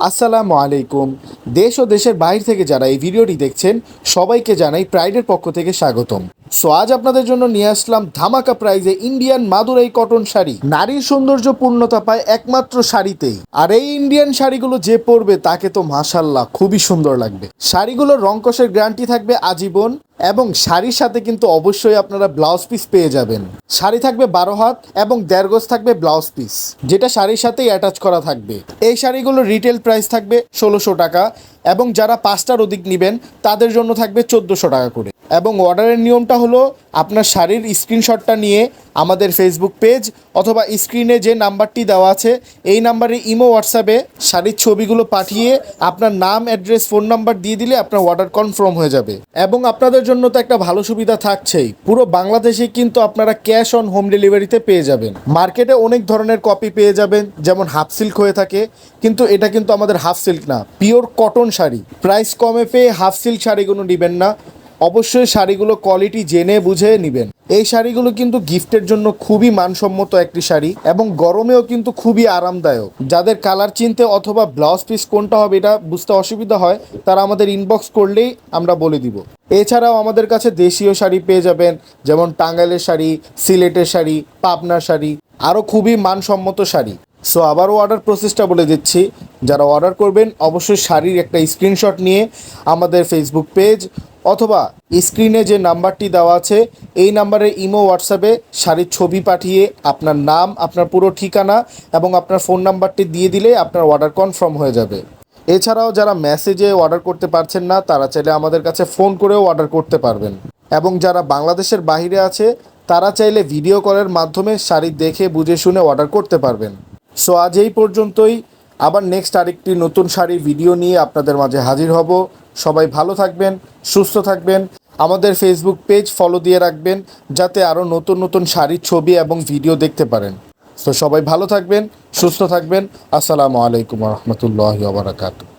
আসসালামু আলাইকুম। দেশ ও দেশের বাইরে থেকে যারা এই ভিডিওটি দেখছেন সবাইকে জানাই প্রাইডের পক্ষ থেকে স্বাগতম। সো আজ আপনাদের জন্য নিয়ে আসলাম ধামাকা প্রাইজে ইন্ডিয়ান মাদুরাই কটন শাড়ি। নারীর সৌন্দর্য পূর্ণতা পায় একমাত্র শাড়িতেই। আর এই ইন্ডিয়ান শাড়িগুলো যে পরবে তাকে তো মাশাল্লাহ খুবই সুন্দর লাগবে। শাড়িগুলোর রংকশের গ্যারান্টি থাকবে আজীবন এবং শাড়ির সাথে কিন্তু অবশ্যই আপনারা ব্লাউজ পিস পেয়ে যাবেন। শাড়ি থাকবে 12 হাত এবং 1.5 গজ থাকবে ব্লাউজ পিস, যেটা শাড়ির সাথেই অ্যাটাচ করা থাকবে। এই শাড়িগুলোর রিটেল প্রাইস থাকবে 1600 টাকা এবং যারা 5টার অধিক নেবেন তাদের জন্য থাকবে 1400 টাকা করে। এবং অর্ডারের নিয়মটা হলো আপনার শাড়ির স্ক্রিনশটটা নিয়ে আমাদের ফেসবুক পেজ অথবা স্ক্রিনে যে নাম্বারটি দেওয়া আছে এই নাম্বারে ইমো হোয়াটসঅ্যাপে শাড়ির ছবিগুলো পাঠিয়ে আপনার নাম, অ্যাড্রেস, ফোন নাম্বার দিয়ে দিলে আপনার অর্ডার কনফার্ম হয়ে যাবে। এবং আপনাদের জন্য তো একটা ভালো সুবিধা থাকছেই, পুরো বাংলাদেশে কিন্তু আপনারা ক্যাশ অন হোম ডেলিভারিতে পেয়ে যাবেন। মার্কেটে অনেক ধরনের কপি পেয়ে যাবেন, যেমন হাফ সিল্ক হয়ে থাকে, কিন্তু এটা কিন্তু আমাদের হাফ সিল্ক না, পিওর কটন শাড়ি। প্রাইস কমে পেয়ে হাফ সিল্ক শাড়িগুলো নেবেন না, অবশ্যই শাড়িগুলো কোয়ালিটি জেনে বুঝে নেবেন। এই শাড়িগুলো কিন্তু গিফটের জন্য খুবই মানসম্মত একটি শাড়ি এবং গরমেও কিন্তু খুবই আরামদায়ক। যাদের কালার চিনতে অথবা ব্লাউজ পিস কোনটা হবে এটা বুঝতে অসুবিধা হয় তারা আমাদের ইনবক্স করলেই আমরা বলে দিব। এছাড়াও আমাদের কাছে দেশীয় শাড়ি পেয়ে যাবেন, যেমন টাঙ্গাইলের শাড়ি, সিলেটের শাড়ি, পাবনার শাড়ি, আরও খুবই মানসম্মত শাড়ি। সো আবারও অর্ডার প্রসেসটা বলে দিচ্ছি। যারা অর্ডার করবেন অবশ্যই শাড়ির একটা স্ক্রিনশট নিয়ে আমাদের ফেসবুক পেজ অথবা স্ক্রিনে যে নাম্বারটি দেওয়া আছে এই নাম্বারে ইমো হোয়াটসঅ্যাপে শাড়ির ছবি পাঠিয়ে আপনার নাম, আপনার পুরো ঠিকানা এবং আপনার ফোন নাম্বারটি দিয়ে দিলে আপনার অর্ডার কনফার্ম হয়ে যাবে। এছাড়াও যারা মেসেজে অর্ডার করতে পারছেন না তারা চাইলে আমাদের কাছে ফোন করেও অর্ডার করতে পারবেন। এবং যারা বাংলাদেশের বাইরে আছে তারা চাইলে ভিডিও কলের মাধ্যমে শাড়ি দেখে বুঝে শুনে অর্ডার করতে পারবেন। সো আজ এই পর্যন্তই, আবার নেক্সট আরেকটি নতুন শাড়ির ভিডিও নিয়ে আপনাদের মাঝে হাজির হব। সবাই ভালো থাকবেন, সুস্থ থাকবেন। আমাদের ফেসবুক পেজ ফলো দিয়ে রাখবেন যাতে আরও নতুন নতুন শাড়ির ছবি এবং ভিডিও দেখতে পারেন। তো সবাই ভালো থাকবেন, সুস্থ থাকবেন। আসসালামু আলাইকুম রহমতুল্লাহি ওয়া বারাকাতুহু।